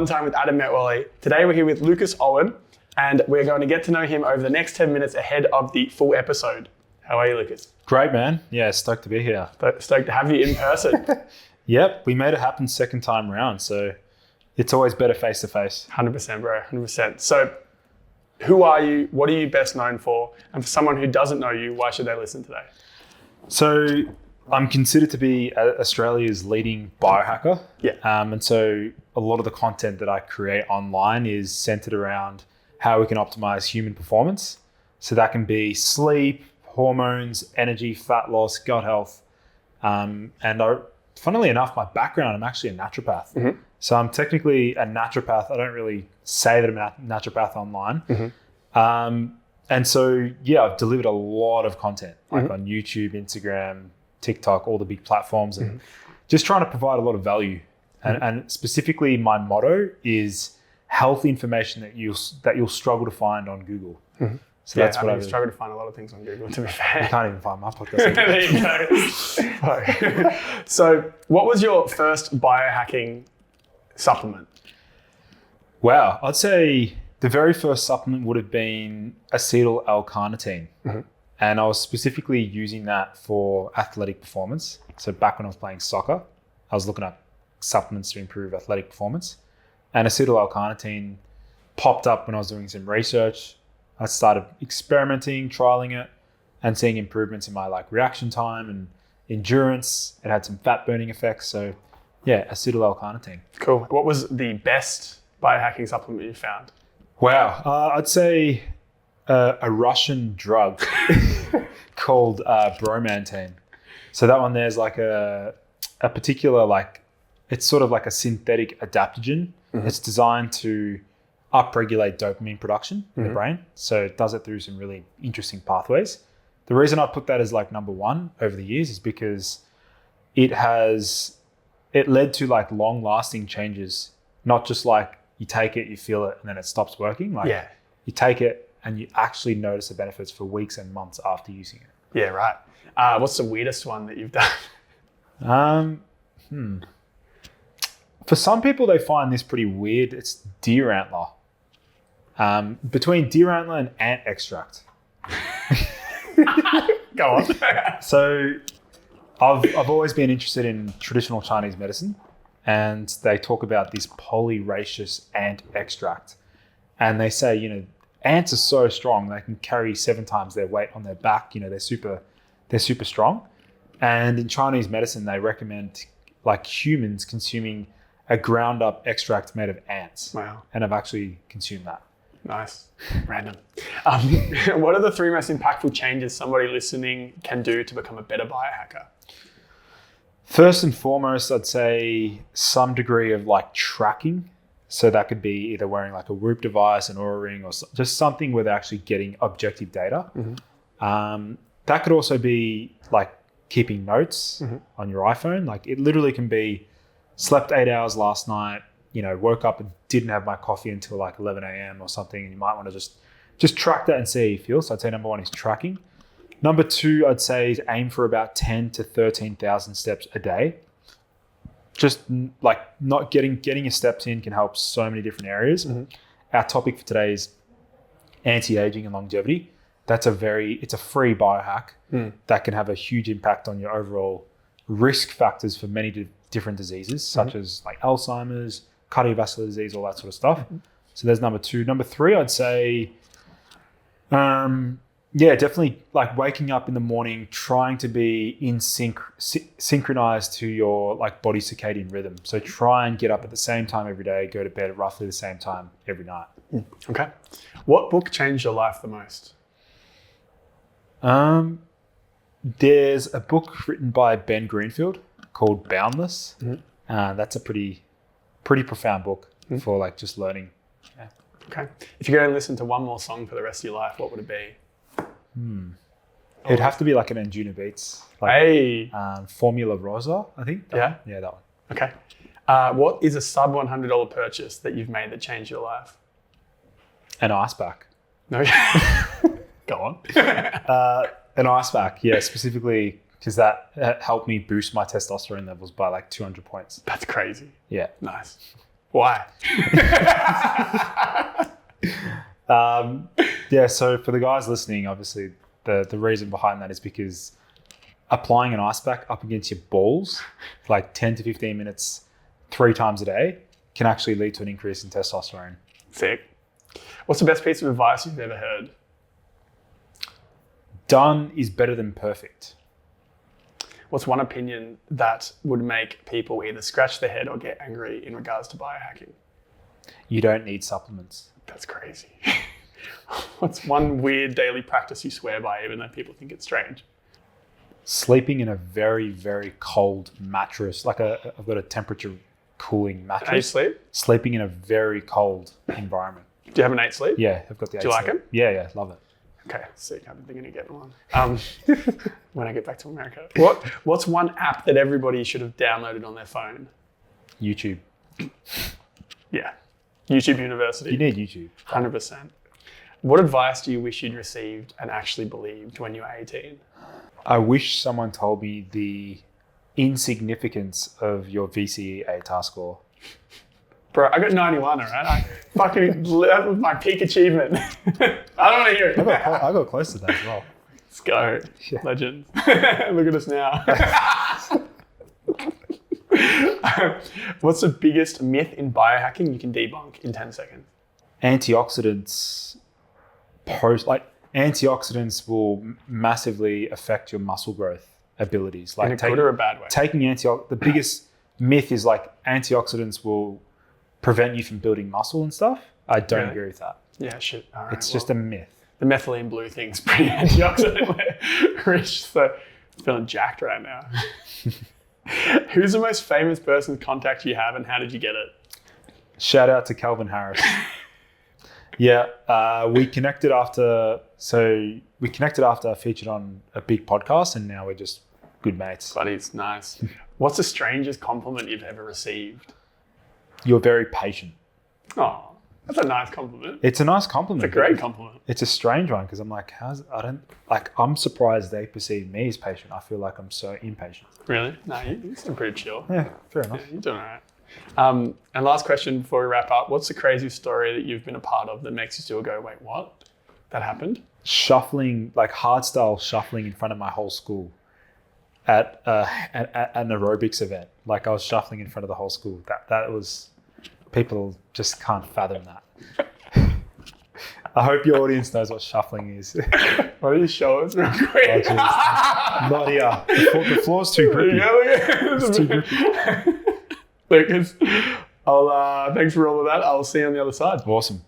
One Time with Adam Metwally. Today we're here with Lucas Aoun, and we're going to get to know him over the next 10 minutes ahead of the full episode. How are you, Lucas? Great, man. Yeah, stoked to be here. Stoked to have you in person. Yep, we made it happen second time round, so it's always better face to face. 100%, bro, 100%. So who are you? What are you best known for? And for someone who doesn't know you, why should they listen today? So I'm considered to be Australia's leading biohacker. Yeah. And so a lot of the content that I create online is centered around how we can optimize human performance. So that can be sleep, hormones, energy, fat loss, gut health. Funnily enough, my background, I'm actually a naturopath. Mm-hmm. So I'm technically a naturopath. I don't really say that I'm a naturopath online. Mm-hmm. And so, yeah, I've delivered a lot of content, like Mm-hmm. on YouTube, Instagram, TikTok, all the big platforms, and just trying to provide a lot of value. And specifically, my motto is health information that you'll struggle to find on Google. Mm-hmm. So that's what I struggle to find a lot of things on Google, to be fair. You can't even find my podcast. There you go. So what was your first biohacking supplement? Wow, I'd say the very first supplement would have been acetyl L-carnitine. Mm-hmm. And I was specifically using that for athletic performance. So back when I was playing soccer, I was looking up supplements to improve athletic performance. And acetyl L-carnitine popped up when I was doing some research. I started experimenting, trialing it, and seeing improvements in my reaction time and endurance. It had some fat burning effects. So yeah, acetyl L-carnitine. Cool. What was the best biohacking supplement you found? Wow. I'd say a Russian drug called bromantine. So that one there's a particular, it's sort of like a synthetic adaptogen. Mm-hmm. It's designed to upregulate dopamine production in the brain. So it does it through some really interesting pathways. The reason I put that as number one over the years is because it led to long lasting changes, not just you take it, you feel it, and then it stops working. You take it and you actually notice the benefits for weeks and months after using it. Yeah, right. What's the weirdest one that you've done? For some people, they find this pretty weird. It's deer antler. Between deer antler and ant extract. Go on. So I've always been interested in traditional Chinese medicine, and they talk about this polyraceous ant extract. And they say, ants are so strong, they can carry 7 times their weight on their back. They're super strong. And in Chinese medicine, they recommend humans consuming a ground up extract made of ants. Wow. And I've actually consumed that. Nice. Random. What are the 3 most impactful changes somebody listening can do to become a better biohacker? First and foremost, I'd say some degree of tracking. So that could be either wearing a Whoop device, an Oura Ring, or just something where they're actually getting objective data. Mm-hmm. That could also be keeping notes on your iPhone. It literally can be slept 8 hours last night, woke up and didn't have my coffee until 11 a.m. or something. And you might want to just track that and see how you feel. So I'd say number 1 is tracking. Number 2, I'd say is aim for about 10 to 13,000 steps a day. Just not getting your steps in can help so many different areas. Mm-hmm. Our topic for today is anti-aging and longevity. It's a free biohack that can have a huge impact on your overall risk factors for many different diseases, such as Alzheimer's, cardiovascular disease, all that sort of stuff. Mm-hmm. So there's number 2. Number 3, I'd say, definitely waking up in the morning, trying to be in synchronized to your body circadian rhythm. So try and get up at the same time every day, go to bed at roughly the same time every night. Okay. What book changed your life the most? There's a book written by Ben Greenfield called Boundless. Mm-hmm. That's a pretty profound book for just learning. Yeah. Okay. If you're going to listen to one more song for the rest of your life, what would it be? It'd have to be an Anjuna Beats. Formula Rosa, I think. Yeah? Yeah, that one. Okay. What is a sub $100 purchase that you've made that changed your life? An ice pack. No. Go on. An ice pack, yeah, specifically because that helped me boost my testosterone levels by 200 points. That's crazy. Yeah. Nice. Why? So for the guys listening, obviously the reason behind that is because applying an ice pack up against your balls, like 10 to 15 minutes, 3 times a day, can actually lead to an increase in testosterone. Sick. What's the best piece of advice you've ever heard? Done is better than perfect. What's one opinion that would make people either scratch their head or get angry in regards to biohacking? You don't need supplements. That's crazy. What's one weird daily practice you swear by, even though people think it's strange? Sleeping in a very, very cold mattress, like I've got a temperature cooling mattress. How you sleep? Sleeping in a very cold environment. Do you have an 8 sleep? Yeah, I've got the 8 Do you like sleep. them? Yeah, love it. Okay, sick. I'm thinking of getting one. When I get back to America. What's one app that everybody should have downloaded on their phone? YouTube. Yeah. YouTube University. You need YouTube. 100%. What advice do you wish you'd received and actually believed when you were 18? I wish someone told me the insignificance of your VCE ATAR score. Bro, I got 91, all right? That was my peak achievement. I don't want to hear it. I got close to that as well. Let's go. Yeah. Legend. Look at us now. What's the biggest myth in biohacking you can debunk in 10 seconds? Antioxidants will massively affect your muscle growth abilities. Like in a good or a bad way? The biggest myth is like antioxidants will prevent you from building muscle and stuff. I don't agree with that. Yeah, shit. All right, it's just a myth. The methylene blue thing's pretty antioxidant rich, so I'm feeling jacked right now. Who's the most famous person's contact you have and how did you get it? Shout out to Calvin Harris. Yeah, we connected after I featured on a big podcast and now we're just good mates. Buddies, nice. What's the strangest compliment you've ever received? You're very patient. Oh, that's a nice compliment. It's a nice compliment. It's a great compliment. It's a strange one because I'm like, I'm surprised they perceive me as patient. I feel like I'm so impatient. Really? No, you seem pretty chill. Yeah, fair enough. Yeah, you're doing all right. And last question before we wrap up. What's the craziest story that you've been a part of that makes you still go, wait, what? That happened? Shuffling, like hardstyle shuffling in front of my whole school at an aerobics event. Like I was shuffling in front of the whole school. That was, people just can't fathom that. I hope your audience knows what shuffling is. Why don't you show us real quick? Not here. The floor's too grippy. It's too grippy. Lucas, thanks for all of that. I'll see you on the other side. Awesome.